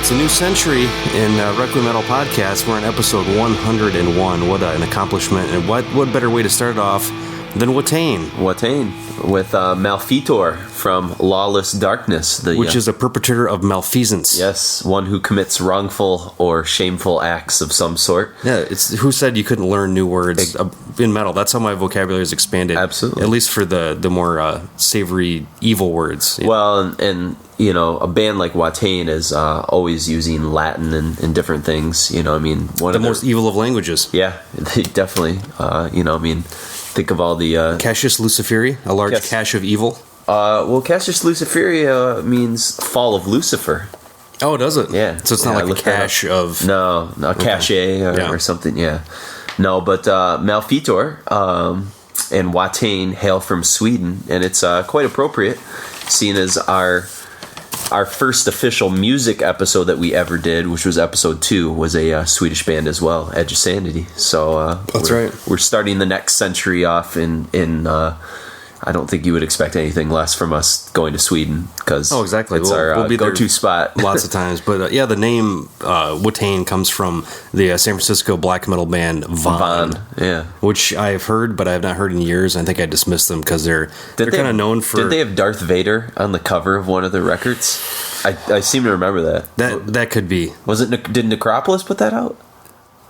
It's a new century in Requiem Metal Podcast. We're on episode 101. What an accomplishment. And what better way to start it off than Watain? Watain with Malfeitor from Lawless Darkness. Which is a perpetrator of malfeasance. Yes, one who commits wrongful or shameful acts of some sort. Yeah, it's who said you couldn't learn new words in metal. That's how my vocabulary has expanded. Absolutely. At least for the more savory, evil words. Yeah. Well, and you know, a band like Watain is always using Latin and different things. You know, I mean, one of the most evil of languages. Yeah, they definitely. You know, I mean, think of all the Casus Luciferi, a large cache of evil. Well, Casus Luciferi means fall of Lucifer. Oh, does it? Yeah. So it's not like a cache of... No, a cache or something, yeah. No, but Malfeitor and Watain hail from Sweden, and it's quite appropriate, seeing as our first official music episode that we ever did, which was episode 2, was a Swedish band as well, Edge of Sanity. So that's right. We're starting the next century off in I don't think you would expect anything less from us going to Sweden, because exactly. It's our be go-to spot. Lots of times. But yeah, the name Watain comes from the San Francisco black metal band Von. Yeah. Which I've heard, but I have not heard in years. I think I dismissed them because they're kind of known for... Did they have Darth Vader on the cover of one of their records? I seem to remember that. That could be. Did Necropolis put that out?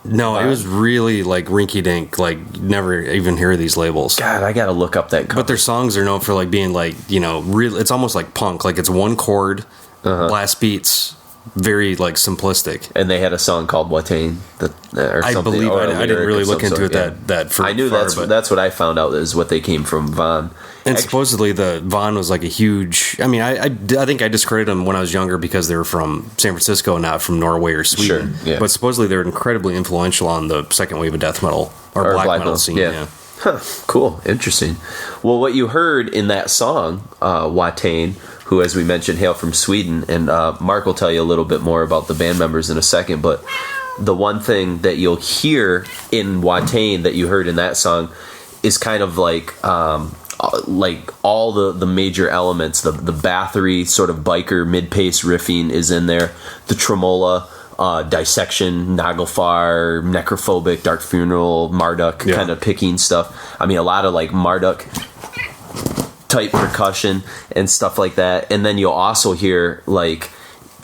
No, it was really like rinky-dink, like never even hear these labels. God, I gotta look up that cover. But their songs are known for like being like, you know, real. It's almost like punk, like it's one chord, blast beats, very like simplistic. And they had a song called Watain, I believe I didn't really look into it that far. I knew that's what I found out is what they came from Von. And supposedly the Von was like a huge... I mean, I think I discredited them when I was younger because they were from San Francisco, not from Norway or Sweden. Sure, yeah. But supposedly they're incredibly influential on the second wave of death metal or black metal scene. Yeah. Huh, cool. Interesting. Well, what you heard in that song, Watain, who, as we mentioned, hail from Sweden, and Mark will tell you a little bit more about the band members in a second, but the one thing that you'll hear in Watain that you heard in that song is kind of like all the major elements. The Bathory sort of biker mid-pace riffing is in there. The tremola, dissection, Naglfar, necrophobic, Dark Funeral, Marduk kind of picking stuff. I mean, a lot of like Marduk type percussion and stuff like that. And then you'll also hear like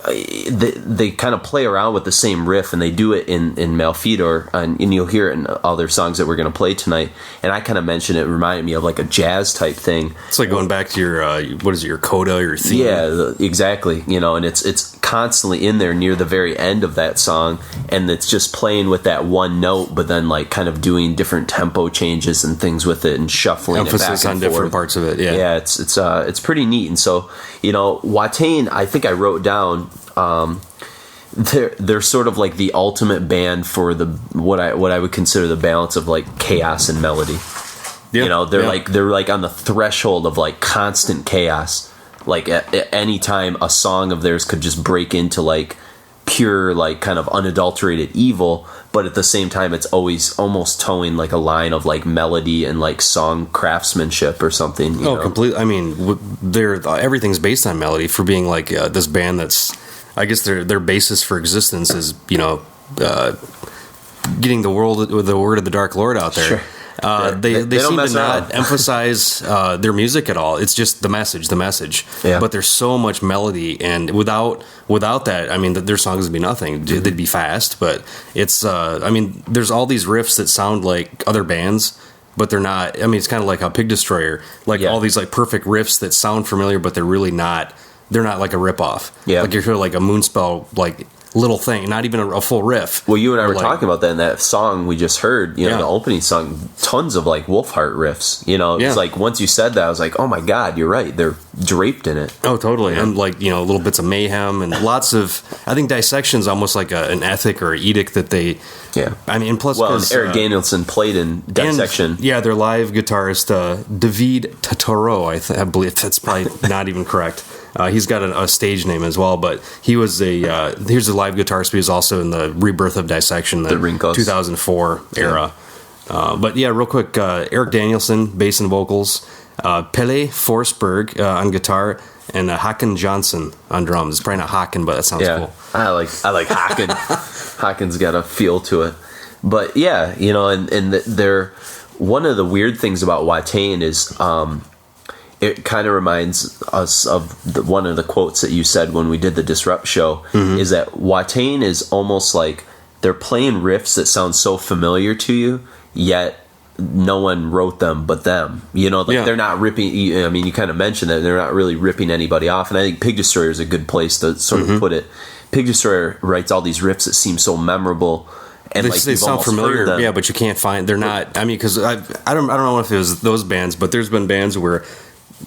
they kind of play around with the same riff, and they do it in Malfeitor, and you'll hear it in other songs that we're going to play tonight. And I kind of mentioned it reminded me of like a jazz type thing. It's like going back to your your coda, your theme. Yeah, exactly. You know, and it's constantly in there near the very end of that song, and it's just playing with that one note, but then like kind of doing different tempo changes and things with it, and shuffling emphasis it back and on forth. Different parts of it. Yeah, it's pretty neat. And so, you know, Watain, I think I wrote down. They're sort of like the ultimate band for what I would consider the balance of like chaos and melody. Yep. You know, they're like on the threshold of like constant chaos. Like at any time a song of theirs could just break into like pure like kind of unadulterated evil, but at the same time it's always almost towing like a line of like melody and like song craftsmanship or something. You know? Completely. I mean, everything's based on melody for being like this band that's. I guess their basis for existence is, you know, getting the word of the Dark Lord out there. Sure. They seem to not emphasize their music at all. It's just the message. Yeah. But there's so much melody, and without that, I mean, their songs would be nothing. They'd be fast, but it's. I mean, there's all these riffs that sound like other bands, but they're not. I mean, it's kind of like a Pig Destroyer, like all these like perfect riffs that sound familiar, but they're really not. They're not like a ripoff. Yeah. Like you hear like a Moonspell like little thing, not even a full riff. Well, you and I were talking about that in that song we just heard, you know, the opening song, tons of like Wolfheart riffs, you know, it's like once you said that, I was like, oh my God, you're right. They're draped in it. Oh, totally. Yeah. And like, you know, little bits of mayhem and lots of, I think Dissection's almost like an ethic or an edict that they, I mean, plus, and Eric Danielson played in Dissection. And, their live guitarist, David Totoro, I believe that's probably not even correct. He's got a stage name as well, but he was here's a live guitarist, but he was also in the rebirth of Dissection, the 2004 era. But yeah, real quick, Eric Danielson, bass and vocals, Pelle Forsberg on guitar, and Haken Johnson on drums. It's probably not Haken, but that sounds cool. I like Haken. Haken's got a feel to it. But yeah, and they're one of the weird things about Watain is it kind of reminds us of one of the quotes that you said when we did the Disrupt show, is that Watain is almost like they're playing riffs that sound so familiar to you, yet no one wrote them but them. They're not ripping. I mean, you kind of mentioned that they're not really ripping anybody off, and I think Pig Destroyer is a good place to sort of put it. Pig Destroyer writes all these riffs that seem so memorable. And they sound familiar, yeah, but you can't find. They're not. I mean, because I don't know if it was those bands, but there's been bands where,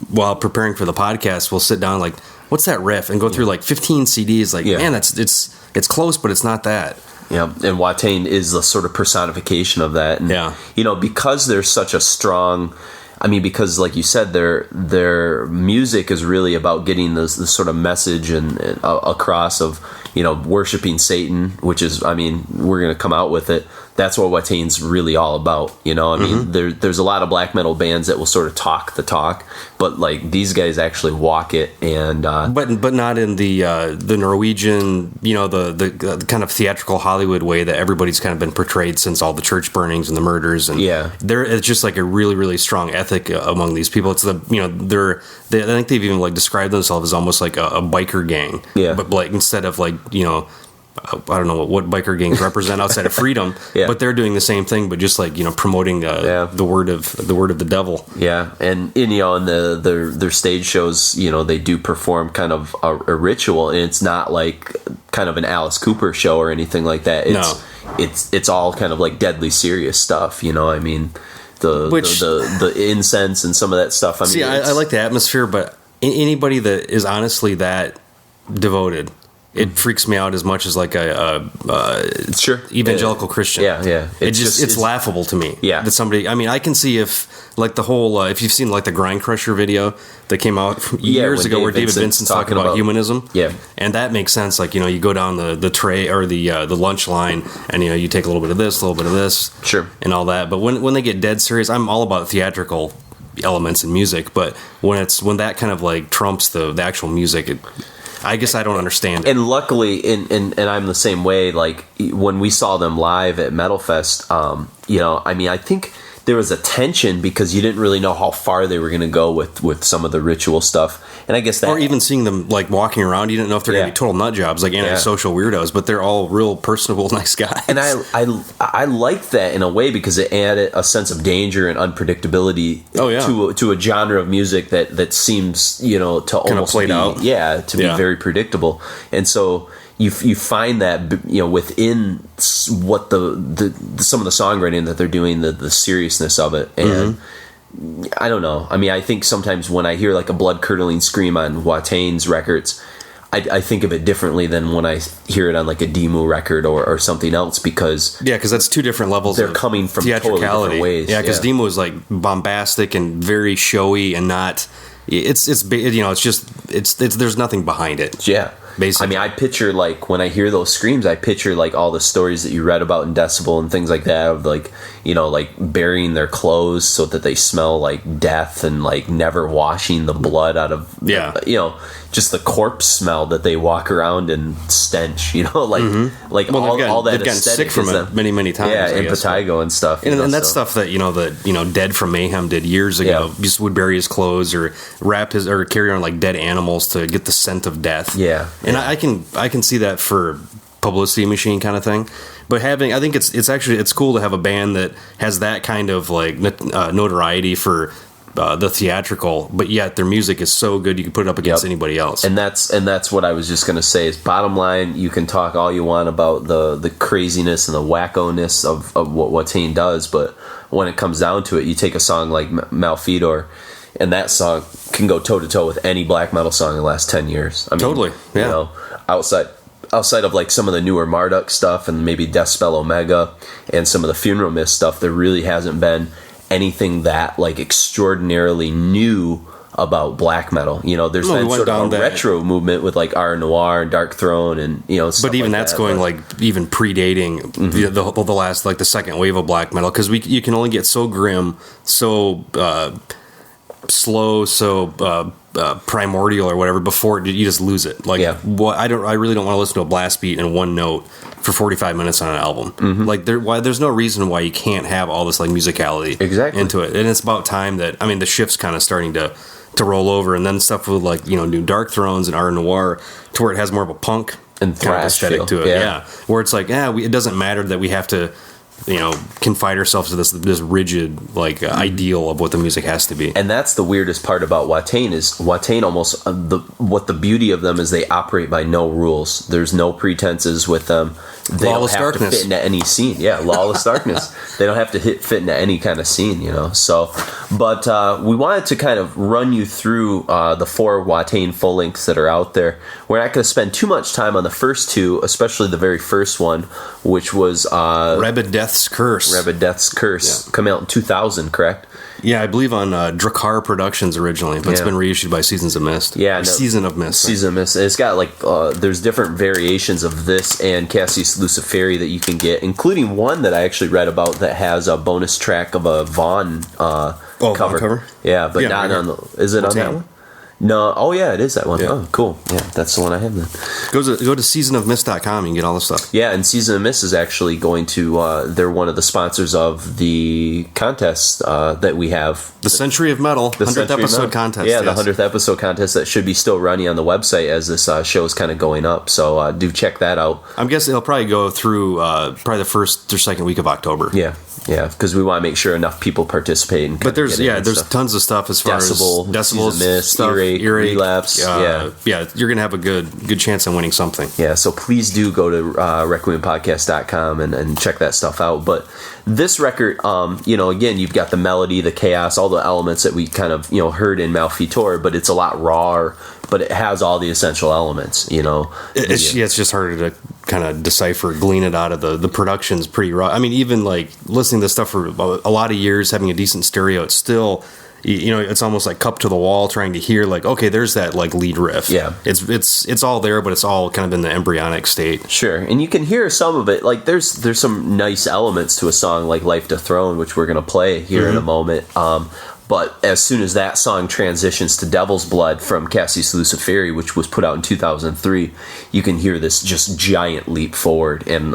while preparing for the podcast, we'll sit down like, what's that riff, and go through like 15 CDs. Like, man, it's close, but it's not that. Yeah, and Watain is the sort of personification of that. And, because they're such a strong. I mean, because like you said, their music is really about getting this sort of message and across of, worshiping Satan, which is, I mean, we're going to come out with it. That's what Watain's really all about. I mean, there's a lot of black metal bands that will sort of talk the talk, but like these guys actually walk it. And but not in the Norwegian, the kind of theatrical Hollywood way that everybody's kind of been portrayed since all the church burnings and the murders. And it's just like a really, really strong ethic among these people. It's I think they've even like described themselves as almost like a biker gang. Yeah. But like instead of like, I don't know what biker gangs represent outside of freedom, but they're doing the same thing, but just like promoting the word of the devil. Yeah, and in their stage shows, they do perform kind of a ritual, and it's not like kind of an Alice Cooper show or anything like that. It's all kind of like deadly serious stuff. I mean, the incense and some of that stuff. I mean, I like the atmosphere, but anybody that is honestly that devoted. It freaks me out as much as like a evangelical Christian. Yeah. It's laughable to me. Yeah. That somebody. I mean, I can see if like the whole if you've seen like the Grind Crusher video that came out years ago where David Vincent's talking about humanism. Yeah. And that makes sense. Like you go down the tray or the lunch line, and you take a little bit of this, a little bit of this, sure, and all that. But when they get dead serious, I'm all about theatrical elements in music. But when that kind of like trumps the actual music, I guess I don't understand it. And luckily, and I'm the same way, like, when we saw them live at Metal Fest, I mean, I think there was a tension because you didn't really know how far they were going to go with some of the ritual stuff. And I guess that... Or even seeing them, like, walking around, you didn't know if they're going to be total nut jobs, like antisocial weirdos, but they're all real personable, nice guys. And I liked that in a way because it added a sense of danger and unpredictability to a genre of music that seems, to almost kind of played out. Yeah, to be very predictable. And so... You find that within what the some of the songwriting that they're doing, the seriousness of it, and I don't know. I mean, I think sometimes when I hear like a blood curdling scream on Watain's records, I think of it differently than when I hear it on like a Demu record or something else because that's two different levels. They're coming from totally different ways. Yeah, because Demu is like bombastic and very showy and not. It's there's nothing behind it. Yeah. Basically. I mean, I picture, like, when I hear those screams, I picture, like, all the stories that you read about in Decibel and things like that of, like, like, burying their clothes so that they smell like death and, like, never washing the blood out of, just the corpse smell that they walk around and stench, like all that they've gotten sick from it many times. Yeah, impetigo and stuff. And that's stuff that, Dead from Mayhem did years ago. Just would bury his clothes or carry on, like, dead animals to get the scent of death. Yeah. And I can see that for publicity machine kind of thing, but I think it's cool to have a band that has that kind of like notoriety for the theatrical, but yet their music is so good you can put it up against anybody else. And that's what I was just gonna say. Is bottom line, you can talk all you want about the craziness and the wacko-ness of what Watain does, but when it comes down to it, you take a song like Malfeitor. And that song can go toe-to-toe with any black metal song in the last 10 years. I mean, totally, yeah. Outside of, like, some of the newer Marduk stuff and maybe Deathspell Omega and some of the Funeral Mist stuff, there really hasn't been anything that, like, extraordinarily new about black metal. There's been sort of a retro movement with, like, R Noir and Dark Throne and, stuff but even like that's going, like, even predating the last, like, the second wave of black metal, because you can only get so grim, so... slow, so primordial or whatever before you just lose it. Like, I really don't want to listen to a blast beat and one note for 45 minutes on an album. Like, there's no reason why you can't have all this like musicality into it. And it's about time that, I mean, the shift's kind of starting to roll over, and then stuff with like, you know, new Dark Thrones and Art Noir, to where it has more of a punk and kind of aesthetic to it. Yeah. Where it's like, it doesn't matter that we have to, you know, confine ourselves to this rigid like ideal of what the music has to be. And that's the weirdest part about Watain is Watain almost what the beauty of them is they operate by no rules. There's no pretenses with them. They Lawless don't have darkness. to fit into any scene. Yeah, lawless darkness. They don't have to fit into any kind of scene, you know. So, but we wanted to kind of run you through the 4 Watain full lengths that are out there. We're not going to spend too much time on the first 2, especially the very first one, which was Rabid Death's Curse. Rabid Death's Curse, coming out in 2000, correct? Yeah, I believe on Drakkar Productions originally, but it's been reissued by Seasons of Mist. Season of Mist. Season of Mist. It's got like there's different variations of this and Casus Luciferi that you can get, including one that I actually read about that has a bonus track of a Vaughn cover. Vaughn cover? Yeah, but not on the. Is it on that one? No. Oh, yeah, it is that one. Yeah. Oh, cool. Yeah, that's the one I have then. Go to seasonofmist.com and get all the stuff. Yeah, and Season of Mist is actually going to, they're one of the sponsors of the contest that we have. The Century of Metal, the 100th episode contest. Yeah, the 100th episode contest that should be still running on the website as this show is kind of going up. So do check that out. I'm guessing it'll probably go through probably the first or second week of October. Yeah, because we want to make sure enough people participate. And but there's tons of stuff as far as decibels, Mist, stuff, earache, relapse. You're gonna have a good chance of winning something. Yeah, so please do go to requiempodcast.com and check that stuff out. But this record, again, you've got the melody, the chaos, all the elements that we kind of heard in Malfeitor, but it's a lot rawer. But it has all the essential elements, It's just harder to kind of decipher, glean it out of the production's pretty raw. I mean, even like listening to stuff for a lot of years, having a decent stereo, it's still, it's almost like cup to the wall, trying to hear like, okay, there's that like lead riff. Yeah, it's all there, but it's all kind of in the embryonic state. Sure, and you can hear some of it. Like there's some nice elements to a song like "Life Dethroned," which we're gonna play here in a moment. But as soon as that song transitions to Devil's Blood from Casus Luciferi, which was put out in 2003, you can hear this just giant leap forward. And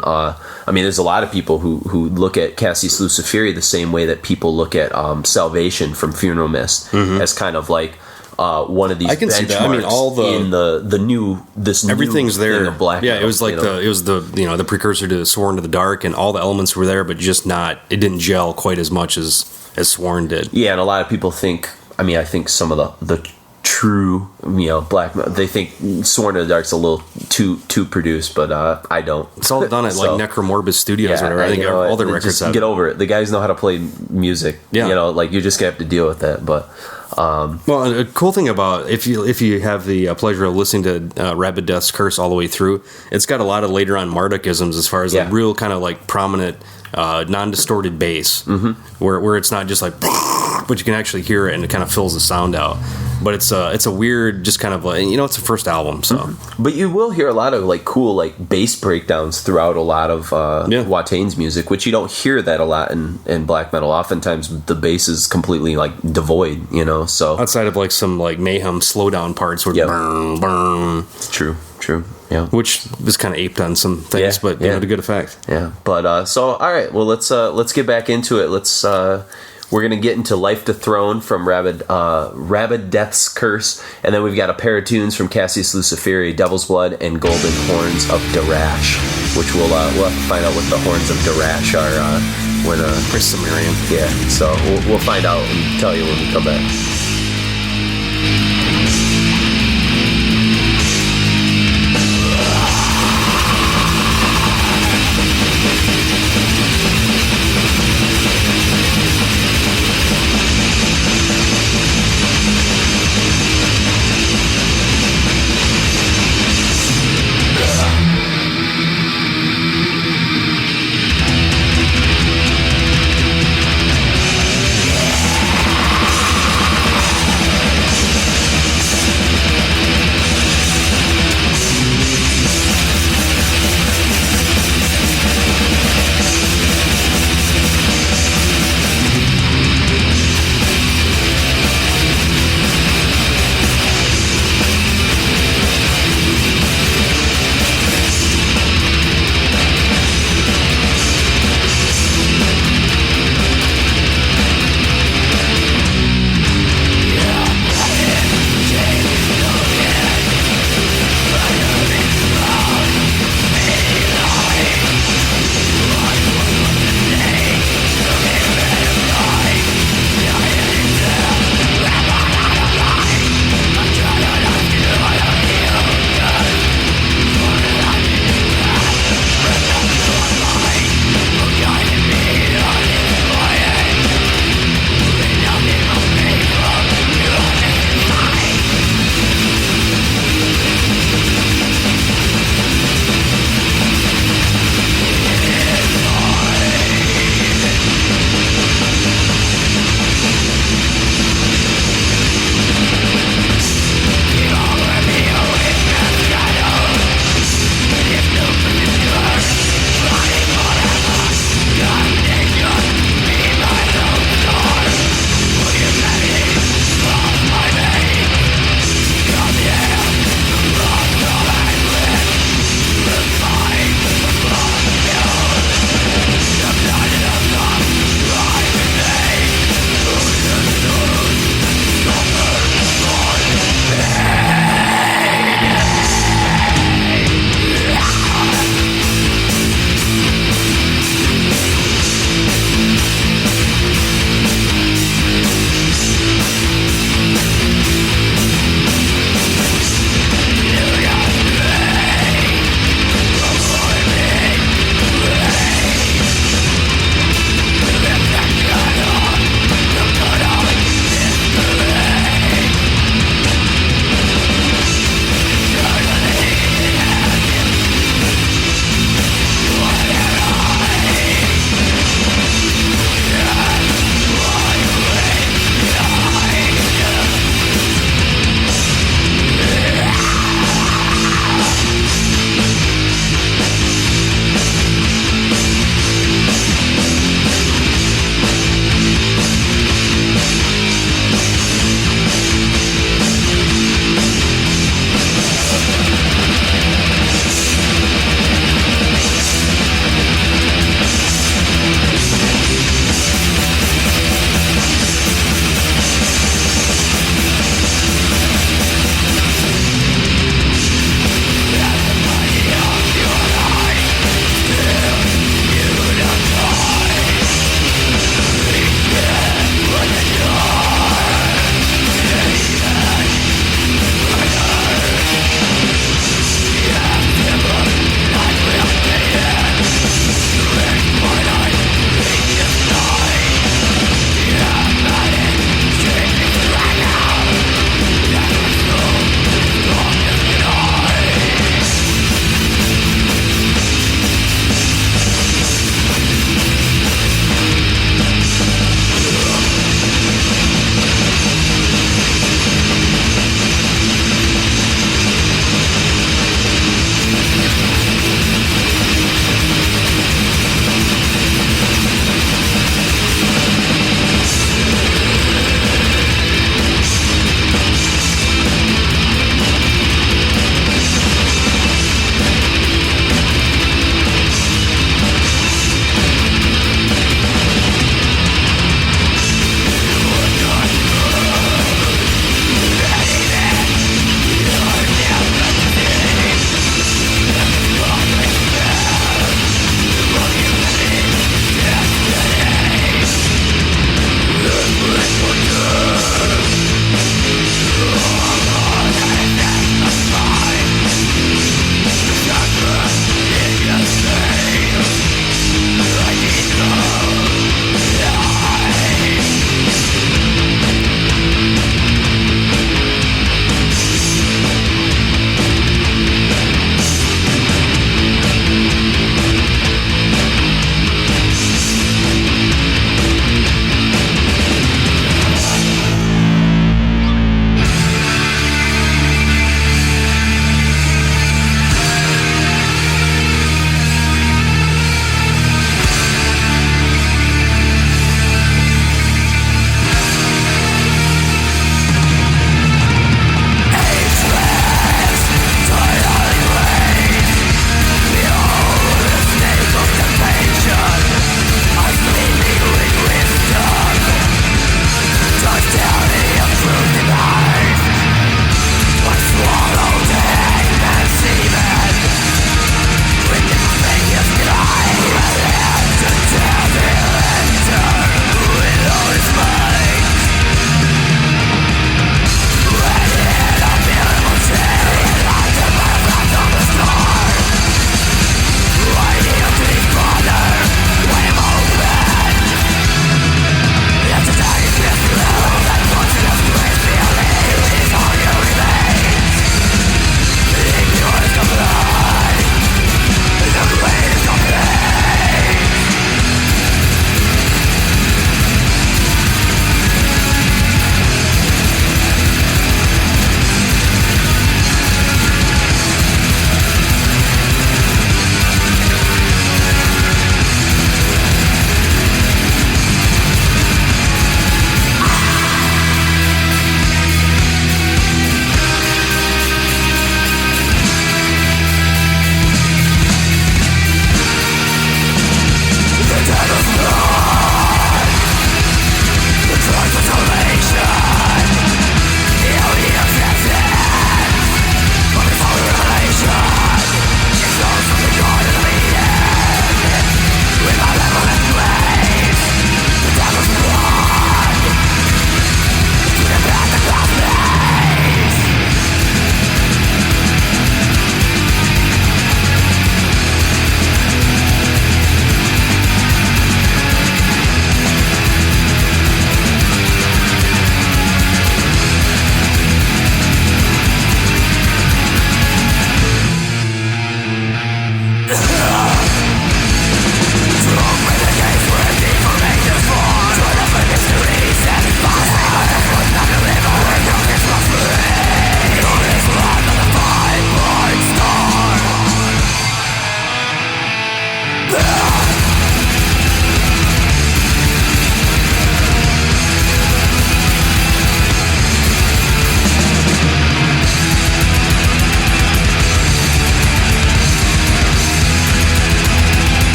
there's a lot of people who look at Casus Luciferi the same way that people look at Salvation from Funeral Mist as kind of like one of these. I can see that. I mean, all in the new everything's new there. Thing of black it was like the precursor to Sworn to the Dark, and all the elements were there, but just not. It didn't gel quite as much as Sworn did. Yeah, and a lot of people think. I think some of the true black, they think Sworn to the Dark's a little too produced, but I don't. It's all done at like Necromorbid Studios or whatever. I think all the records have. Get over it. The guys know how to play music. Yeah. You're just gonna have to deal with that. But well, a cool thing about if you have the pleasure of listening to Rabid Death's Curse all the way through, it's got a lot of later on Marduk-isms as far as like real kind of like prominent non-distorted bass, where it's not just like, but you can actually hear it and it kind of fills the sound out. But it's a weird, just kind of like, it's a first album, so. But you will hear a lot of like cool like bass breakdowns throughout a lot of Watain's music, which you don't hear that a lot in black metal. Oftentimes the bass is completely like devoid, so. Outside of like some like Mayhem slowdown parts where burn, burn. It's true. Yeah, which is kind of aped on some things, but to good effect. Yeah, but so all right, well let's get back into it. We're gonna get into Life Dethroned from Rabid Death's Curse, and then we've got a pair of tunes from Casus Luciferi, Devil's Blood, and Golden Horns of Darash, which we'll have to find out what the horns of Darash are when Chris Sumerian. Yeah, so we'll find out and tell you when we come back.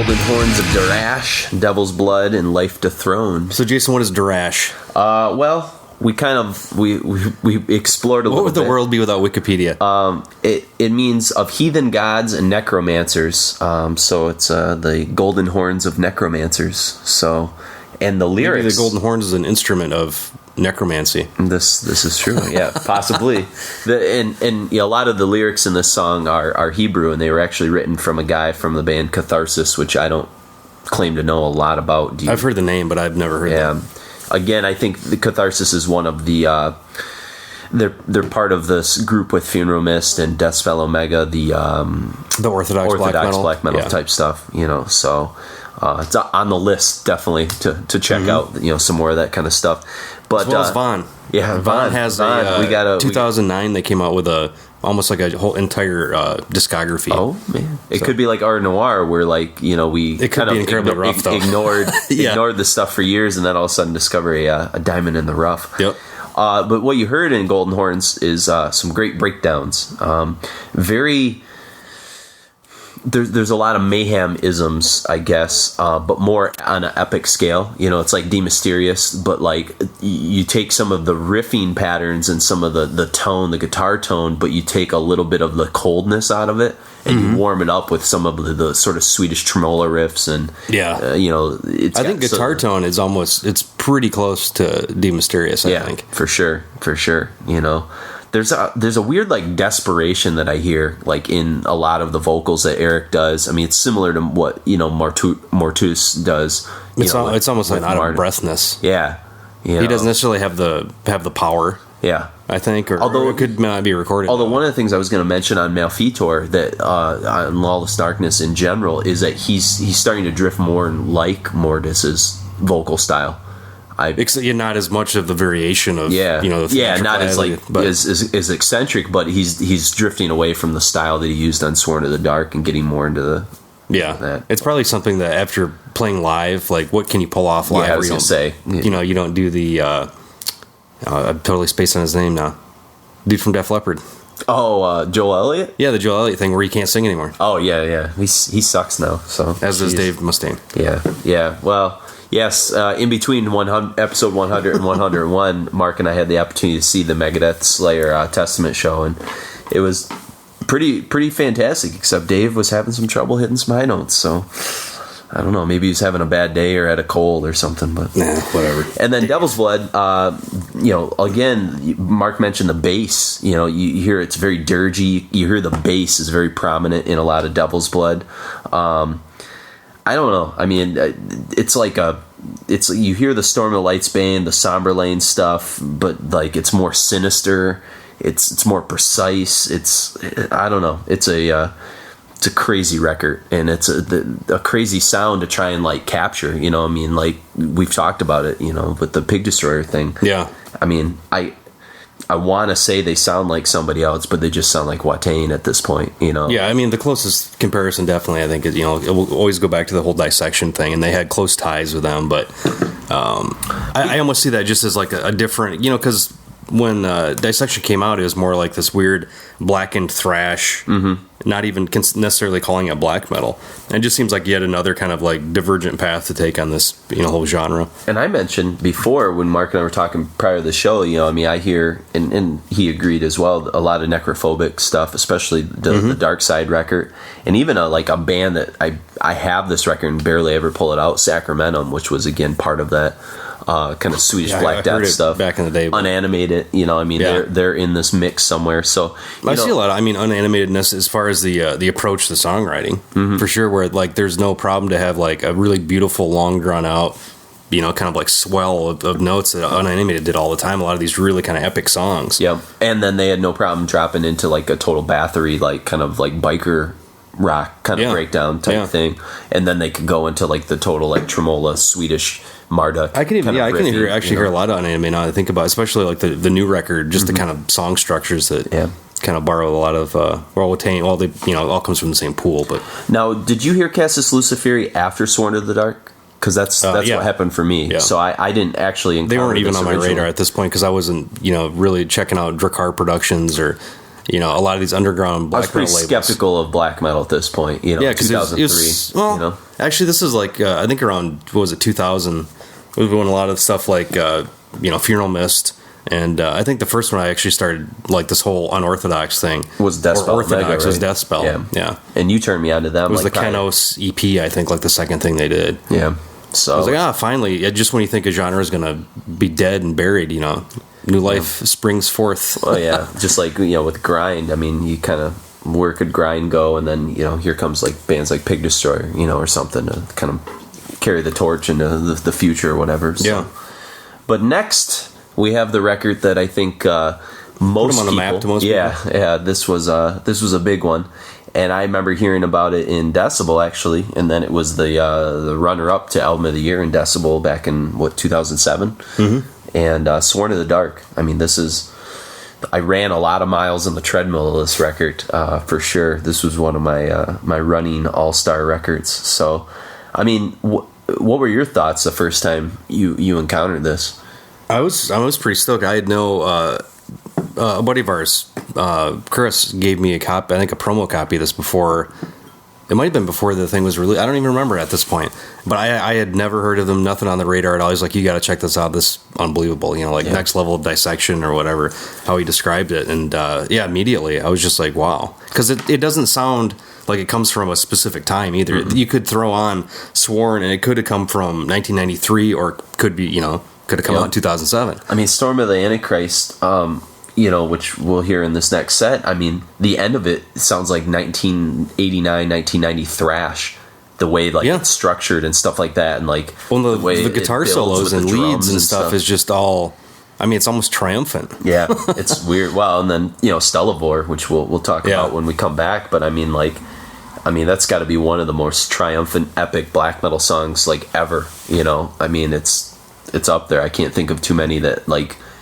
Golden Horns of Darash, Devil's Blood, and Life Dethroned. So, Jason, what is Darash? Well, we kind of we explored a little bit. What would the world be without Wikipedia? It means of heathen gods and necromancers. So it's the Golden Horns of necromancers. So, and the lyrics. Maybe the Golden Horns is an instrument of necromancy. This is true. Yeah, possibly. And a lot of the lyrics in this song are Hebrew, and they were actually written from a guy from the band Casus, which I don't claim to know a lot about. I've heard the name, but I've never heard that. Again, I think the Casus is one of the. They're part of this group with Funeral Mist and Deathspell Omega, the Orthodox black metal type stuff. So it's on the list definitely to check out. Some more of that kind of stuff. But as well as Vaughn. Yeah, Vaughn has Vaughn. We got 2009. They came out with almost like a whole entire discography. Oh man, it could be like Art Noir, where we it kind of ignored the stuff for years, and then all of a sudden discover a diamond in the rough. Yep. But what you heard in Golden Horns is some great breakdowns. There's a lot of mayhem isms, I guess, but more on an epic scale. It's like De Mysterious, but like you take some of the riffing patterns and some of the tone, the guitar tone, but you take a little bit of the coldness out of it, and you warm it up with some of the sort of Swedish tremolo riffs, and I think guitar tone is it's pretty close to De Mysterious. I think for sure. There's a weird like desperation that I hear like in a lot of the vocals that Eric does. I mean, it's similar to what Mortus does. It's almost like out of breathness. Yeah, he doesn't necessarily have the power. Yeah, I think, although it could not be recorded. Although one of the things I was going to mention on Malfeitor that on Lawless Darkness in general is that he's starting to drift more like Mortus's vocal style. Except not as much of the variation of not as like as eccentric, but he's drifting away from the style that he used on Sworn to the Dark and getting more into the that. It's probably something that after playing live, like what can you pull off live? I was going to say, you don't do the I'm totally spaced on his name now. Dude from Def Leppard. Oh, Joel Elliott? Yeah, the Joel Elliott thing where he can't sing anymore. Oh yeah, he sucks now. So as does Dave Mustaine. Yeah. Well. Yes, in between episode 100 and 101, Mark and I had the opportunity to see the Megadeth Slayer Testament show, and it was pretty fantastic, except Dave was having some trouble hitting some high notes, so I don't know, maybe he was having a bad day or had a cold or something, but whatever. And then Devil's Blood, again, Mark mentioned the bass, you hear it's very dirgy, you hear the bass is very prominent in a lot of Devil's Blood. I don't know. I mean, it's like you hear the Storm of the Lights band, the Somber Lane stuff, but like it's more sinister. It's more precise. I don't know. It's a crazy record, and it's a crazy sound to try and like capture. I mean, like we've talked about it. With the Pig Destroyer thing. Yeah. I mean, I want to say they sound like somebody else, but they just sound like Watain at this point, Yeah, I mean, the closest comparison definitely, I think, is, it will always go back to the whole Dissection thing, and they had close ties with them, but I almost see that just as like a different, because when Dissection came out, it was more like this weird blackened thrash, not even necessarily calling it black metal. And it just seems like yet another kind of like divergent path to take on this whole genre. And I mentioned before when Mark and I were talking prior to the show, I mean, I hear, and he agreed as well, a lot of necrophobic stuff, especially the Dark Side record, and even a band that I have this record and barely ever pull it out, Sacramentum, which was again part of that kind of Swedish Black Death stuff back in the day. Unanimated, I mean, they're in this mix somewhere. So I see a lot of, unanimatedness as far as the approach to songwriting, for sure, where like there's no problem to have like a really beautiful, long drawn out, kind of like swell of notes that Unanimated did all the time. A lot of these really kind of epic songs. Yeah, and then they had no problem dropping into like a total Bathory, like kind of like biker rock kind of breakdown type thing, and then they could go into like the total like tremola Swedish Marduk. I can hear a lot of Unanimated now that I think about it, especially like the new record, just the kind of song structures that kind of borrow a lot of Watain. Well, they all comes from the same pool. But now, did you hear Casus Luciferi after Sworn to the Dark? Because that's what happened for me. Yeah. So I didn't actually encounter. They weren't even on my radar at this point because I wasn't really checking out Drakkar Productions or a lot of these underground black metal labels. I was pretty skeptical of black metal at this point. 2003. Actually, this is like I think around, what was it, 2000. We were doing a lot of stuff like Funeral Mist. And I think the first one I actually started, like, this whole unorthodox thing. Was Deathspell. Orthodox Omega, right? Was Deathspell. Yeah. And you turned me on to them. It was like the Canos EP, I think, like the second thing they did. Yeah. So I was like, finally. Just when you think a genre is going to be dead and buried, new life springs forth. Oh, yeah. Just like, with grind, I mean, you kind of where could grind go? And then, here comes like bands like Pig Destroyer, or something to kind of carry the torch into the future or whatever. So. Yeah. But next, we have the record that I think most Put them on the map to most people. Yeah, this was a big one, and I remember hearing about it in Decibel actually, and then it was the runner-up to Album of the Year in Decibel back in 2007, and Sworn to the Dark. I mean, I ran a lot of miles on the treadmill of this record for sure. This was one of my running all-star records. So, I mean, what were your thoughts the first time you encountered this? I was pretty stoked. I had a buddy of ours, Chris, gave me a copy, I think a promo copy of this before. It might have been before the thing was released. I don't even remember at this point. But I had never heard of them, nothing on the radar at all. He's like, you got to check this out. This is unbelievable. Next level of dissection or whatever, how he described it. And immediately I was just like, wow. Because it doesn't sound like it comes from a specific time either. Mm-hmm. You could throw on Sworn and it could have come from 1993 or could be, could have come out in 2007. I mean, Storm of the Antichrist, which we'll hear in this next set. I mean, the end of it sounds like 1989, 1990 thrash. The way it's structured and stuff like that, and the way the guitar solos and leads and stuff is just all. I mean, it's almost triumphant. Yeah, it's weird. Well, and then Stellarvore, which we'll talk about when we come back. But I mean, that's got to be one of the most triumphant, epic black metal songs ever. I mean, it's up there. I can't think of too many that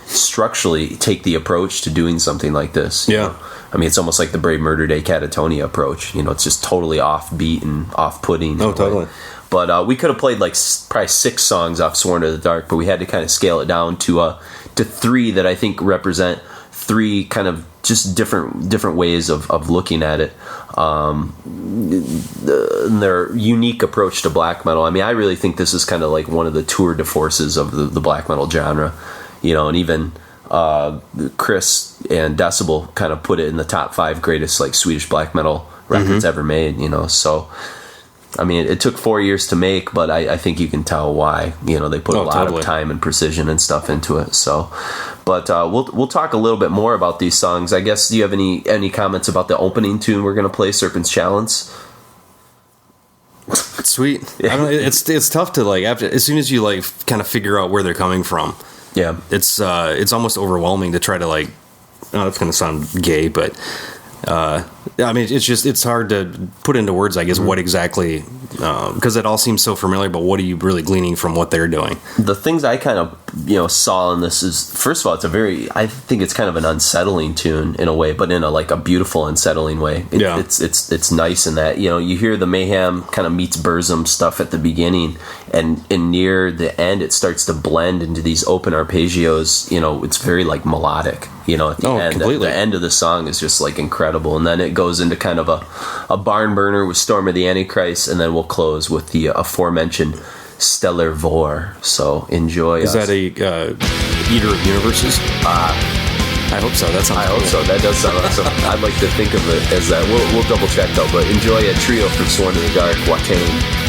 structurally take the approach to doing something like this. Yeah. I mean, it's almost like the Brave Murder Day Catatonia approach. It's just totally offbeat and off-putting. Oh, totally. But we could have played probably 6 songs off Sworn to the Dark, but we had to kind of scale it down to 3 that I think represent 3 kind of just different ways of looking at it. Their unique approach to black metal. I mean, I really think this is kind of like one of the tour de forces of the black metal genre. And even Chris and Decibel kind of put it in the top 5 greatest Swedish black metal records ever made. So I mean, it took 4 years to make, but I think you can tell why. They put a lot of time and precision and stuff into it. So, but we'll talk a little bit more about these songs. I guess, do you have any comments about the opening tune we're going to play, Serpent's Chalice? It's sweet. Yeah. It's tough to as soon as you kind of figure out where they're coming from. Yeah, it's almost overwhelming to try to that's going to sound gay, but I mean, it's hard to put into words, I guess, what exactly, because it all seems so familiar, but what are you really gleaning from what they're doing? The things I kind of, saw in this is, first of all, I think it's kind of an unsettling tune in a way, but in a beautiful unsettling way. It's nice in that, you hear the Mayhem kind of meets Burzum stuff at the beginning, and near the end, it starts to blend into these open arpeggios. It's very melodic. At the end, completely. The end of the song is just incredible, and then it goes into kind of a barn burner with Storm of the Antichrist, and then we'll close with the aforementioned Stellarvore. So enjoy. Is that a Eater of Universes? I hope so. That sounds. I hope so. That does sound awesome. I'd like to think of it as that. We'll double check though. But enjoy a trio from Sworn to the Dark, Watain.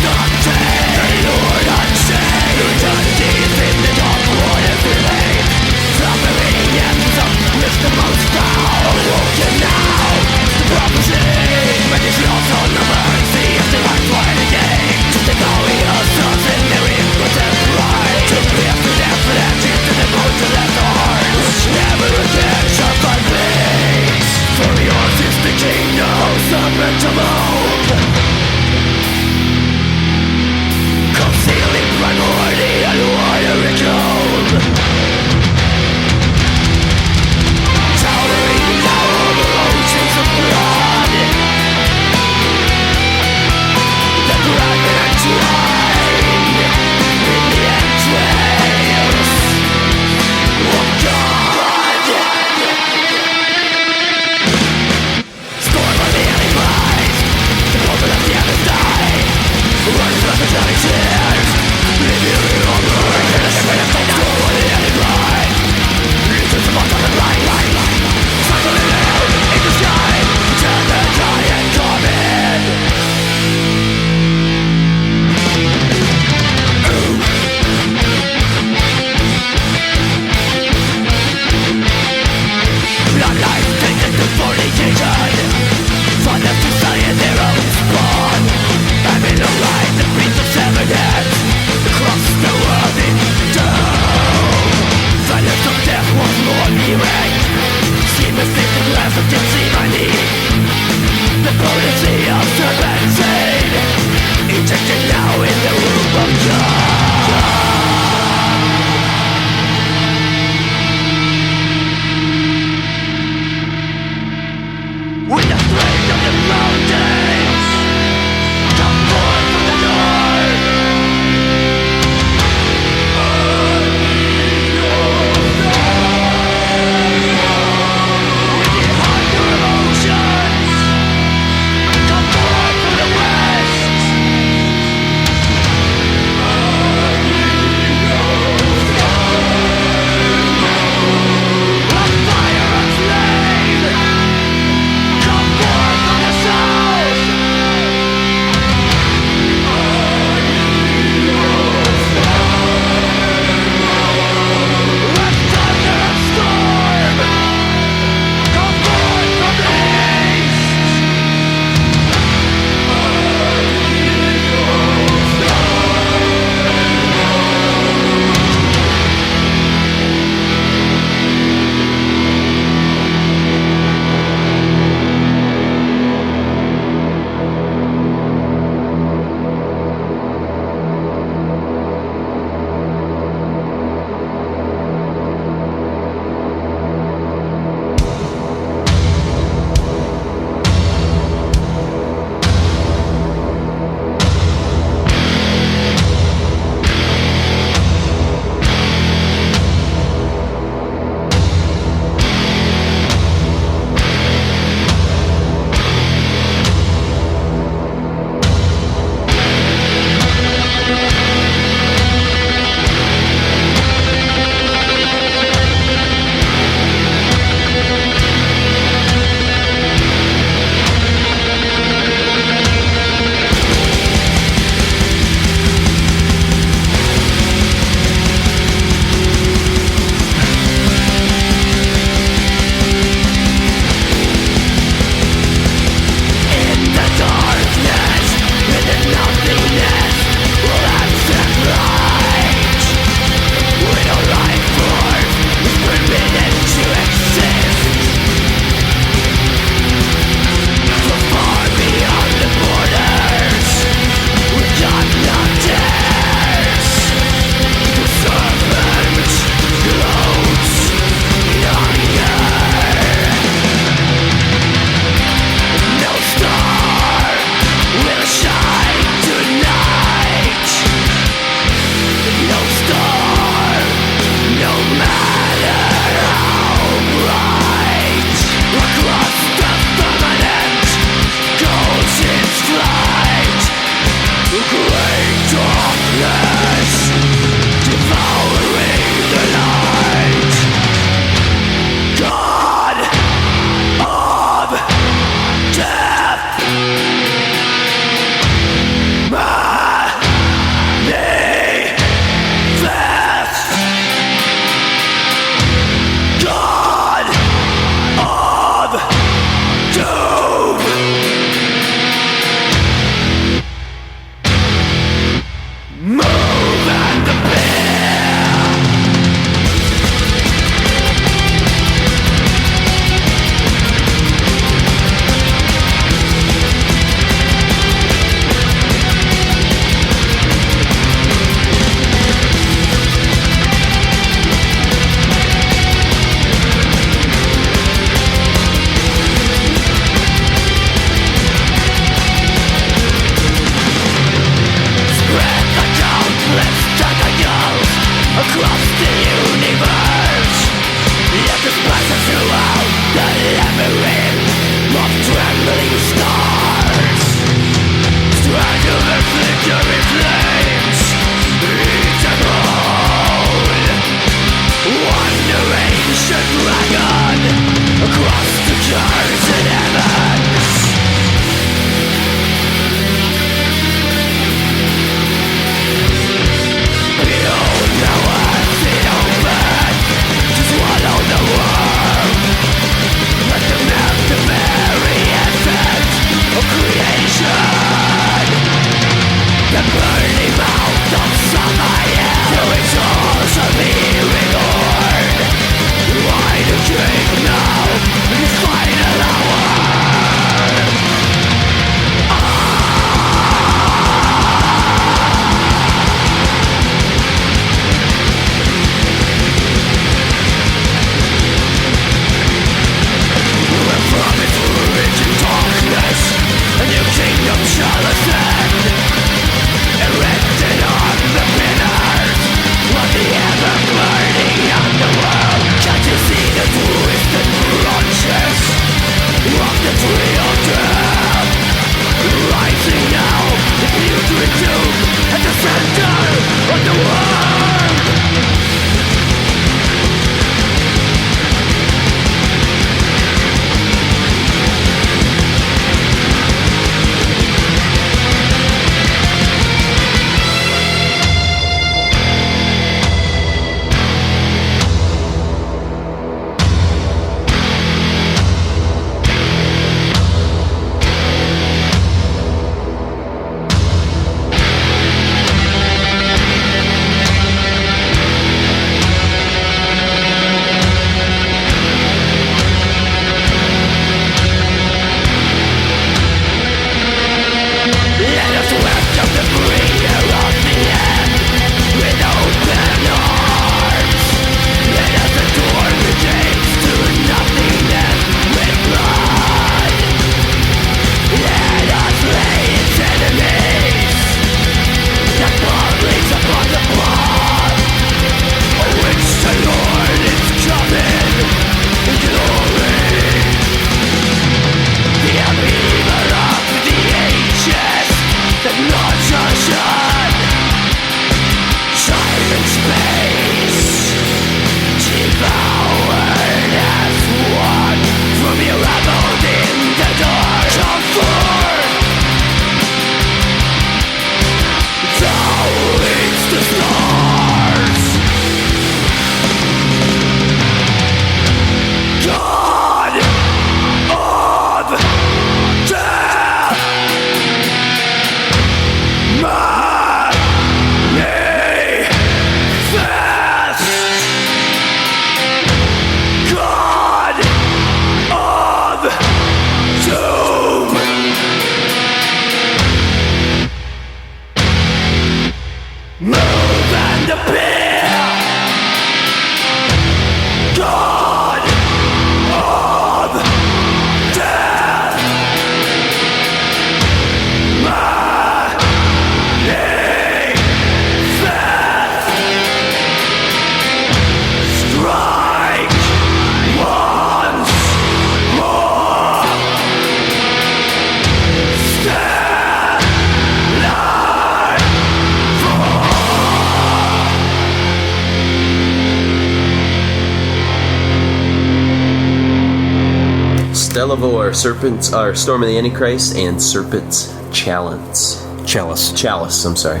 Stellarvore, Serpent, or Storm of the Antichrist, and Serpent's Chalice. Chalice, I'm sorry.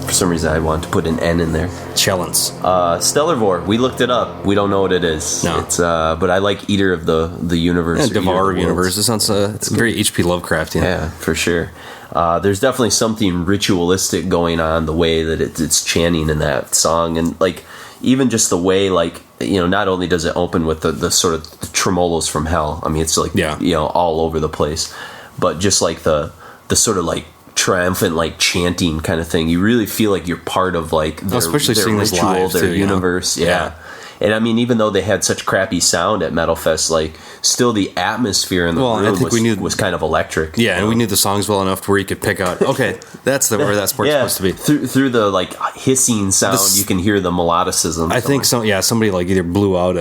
For some reason, I wanted to put an N in there. Chalice. Stellarvore, we looked it up. We don't know what it is. No. It's, but I like Eater of the Universe. Yeah, Devour of Universe. It sounds, it's very H.P. Lovecraftian. Yeah, for sure. There's definitely something ritualistic going on, the way that it's chanting in that song. And, like, even just the way, like, you know, not only does it open with the sort of tremolos from hell. I mean, it's like, you know, all over the place. But just like the sort of like triumphant, like chanting kind of thing. You really feel like you're part of like their, especially their seeing ritual, this live their too, universe. Yeah. And I mean, even though they had such crappy sound at Metal Fest, like still the atmosphere in the room was kind of electric. Yeah, and we knew the songs well enough to where you could pick out, okay, that's where that part's supposed to be. Through the like hissing sound, you can hear the melodicism. I think somebody like either blew out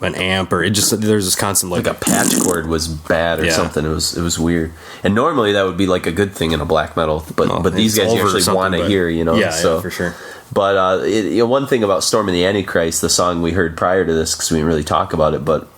an amp, or there's this constant like a patch cord was bad or something. It was weird. And normally that would be like a good thing in a black metal, but these guys actually want to hear, Yeah, for sure. But one thing about Storm of the Antichrist, the song we heard prior to this, because we didn't really talk about it, but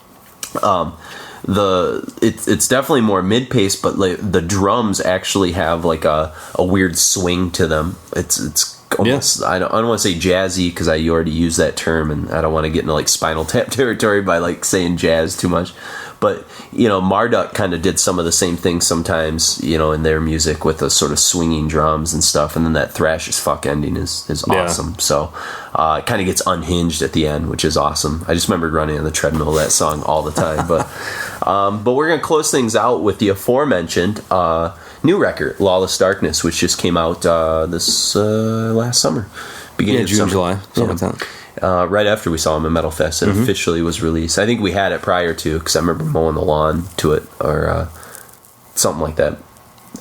it's definitely more mid-paced, but like the drums actually have like a weird swing to them. It's almost, I don't want to say jazzy, because you already used that term, and I don't want to get into like Spinal Tap territory by like saying jazz too much. But Marduk kind of did some of the same things sometimes, in their music with the sort of swinging drums and stuff, and then that thrash as fuck ending is awesome. So it kind of gets unhinged at the end, which is awesome. I just remember running on the treadmill of that song all the time. But we're gonna close things out with the aforementioned new record, Lawless Darkness, which just came out this last summer, beginning of June, summer. July, something like that. Right after we saw him at Metal Fest, it officially was released. I think we had it prior to, because I remember mowing the lawn to it, or something like that.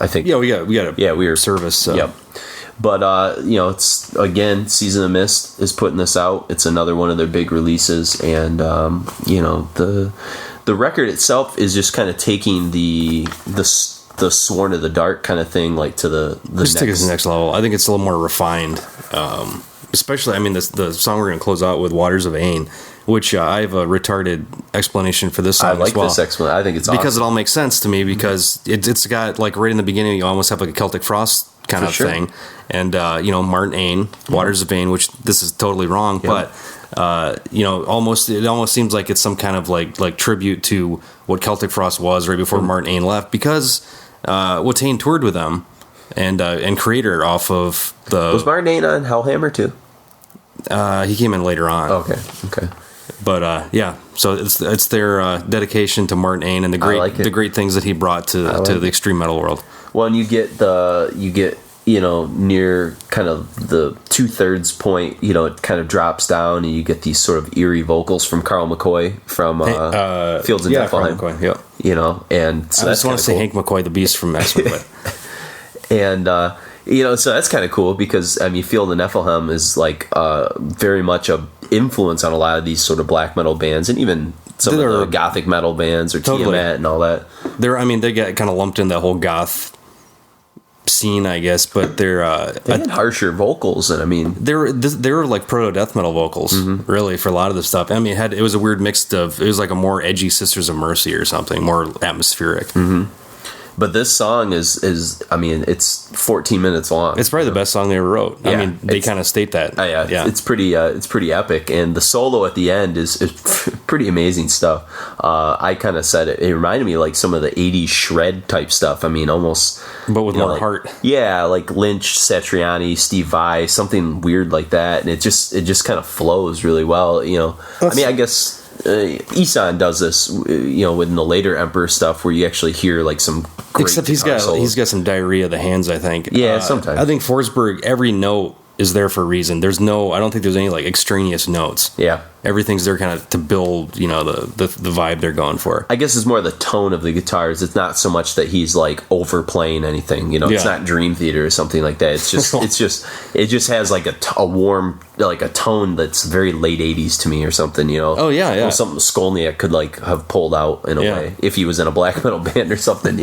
I think. Yeah, we got it. Yeah, we were service. So. Yep. But it's again, Season of Mist is putting this out. It's another one of their big releases, and the record itself is just kind of taking the Sworn of the Dark kind of thing, like to the just take it to the next level. I think it's a little more refined. Especially, I mean, the song we're going to close out with, Waters of Watain, which I have a retarded explanation for this song. I like as well, this explanation. I think it's because awesome. It all makes sense to me, because it's got, like, right in the beginning, you almost have like a Celtic Frost kind of thing. And, Martin Ain, Waters of Watain, which this is totally wrong, but, it almost seems like it's some kind of like tribute to what Celtic Frost was right before Martin Ain left, because Watain toured with them. And Creator off of the... Was Martin Ain on Hellhammer too? He came in later on. Okay. But so it's their dedication to Martin Ain and the great things that he brought to the extreme metal world. Well, and you get near kind of the 2/3 point, it kind of drops down, and you get these sort of eerie vocals from Carl McCoy from Fields of Niflheim. Carl McCoy, and so I just want to say cool. Hank McCoy, the Beast from X McCoy. And so that's kind of cool, because I mean, Field of Niflheim is like very much a influence on a lot of these sort of black metal bands, and even some of the gothic metal bands, or Tiamat and all that. They get kind of lumped in the whole goth scene, I guess, but they had harsher vocals, and I mean, they were like proto death metal vocals, really, for a lot of the stuff. I mean, it was a weird mix of, it was like a more edgy Sisters of Mercy or something, more atmospheric. But this song is I mean, it's 14 minutes long. It's probably the best song they ever wrote. Yeah, I mean, they kind of state that. It's pretty epic, and the solo at the end is pretty amazing stuff. I kind of said it reminded me of like some of the 80s shred type stuff. I mean, almost, but with more heart. Yeah, like Lynch, Satriani, Steve Vai, something weird like that, and it just kind of flows really well. I mean, I guess Isan does this, in the later Emperor stuff, where you actually hear like some. Except he's got some diarrhea of the hands, I think. Yeah, sometimes. I think Forsberg, every note is there for a reason. I don't think there's any like extraneous notes. Yeah. Everything's there kind of to build, the vibe they're going for. I guess it's more the tone of the guitars. It's not so much that he's like overplaying anything. It's not Dream Theater or something like that. It's just it just has like a warm, like a tone that's very late 80s to me or something. Oh yeah. Well, something Skolniak could like have pulled out in a way if he was in a black metal band or something.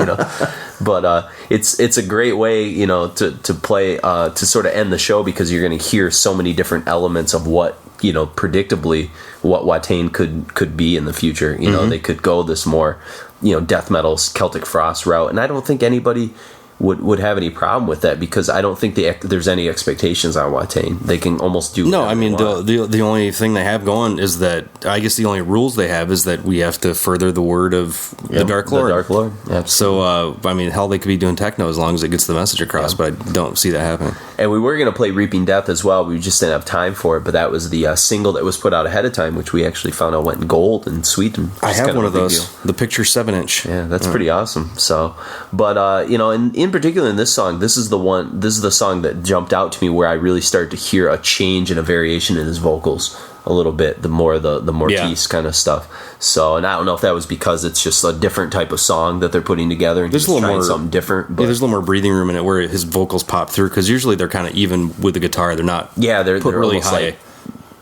But it's a great way to play to sort of end the show, because you're going to hear so many different elements of what. Predictably what Watain could be in the future. They could go this more, death metal, Celtic Frost route, and I don't think anybody would have any problem with that, because I don't think there's any expectations on Watain. They can almost do no. I mean, the only thing they have going is that, I guess the only rules they have is that we have to further the word of the Dark Lord. The Dark Lord. Absolutely. So I mean, hell, they could be doing techno as long as it gets the message across, but I don't see that happening. And we were going to play Reaping Death as well. We just didn't have time for it, but that was the single that was put out ahead of time, which we actually found out went gold in Sweden. I have one of those, the Picture 7-inch. Yeah, that's pretty awesome. So, but in particular in this song, this is the song that jumped out to me, where I really started to hear a change and a variation in his vocals. a little bit, the Mortis kind of stuff. So, and I don't know if that was because it's just a different type of song that they're putting together and there's a little more something different. But there's a little more breathing room in it where his vocals pop through, because usually they're kind of even with the guitar. They're not they're really high. Like,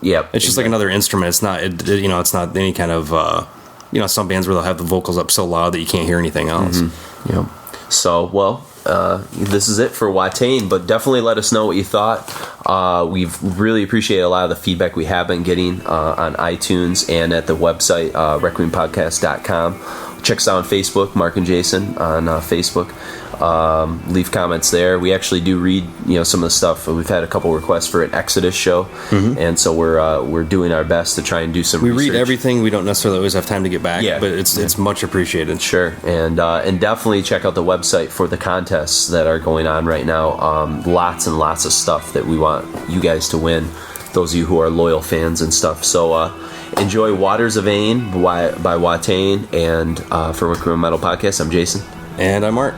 yeah, it's just like another instrument. It's not it's not any kind of some bands where they'll have the vocals up so loud that you can't hear anything else. Mm-hmm. Yeah. So, well, this is it for Watain, but definitely let us know what you thought. We've really appreciated a lot of the feedback we have been getting on iTunes and at the website, requiempodcast.com. Check us out on Facebook, Mark and Jason on Facebook. Leave comments there. We actually do read, some of the stuff. We've had a couple requests for an Exodus show, and so we're doing our best to try and do some. We research. read everything. We don't necessarily always have time to get back, but it's much appreciated. Sure, and definitely check out the website for the contests that are going on right now. Lots and lots of stuff that we want you guys to win. Those of you who are loyal fans and stuff. So enjoy Waters of Ain by Watain, and for Requiem Metal Podcast, I'm Jason, and I'm Art.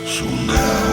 So now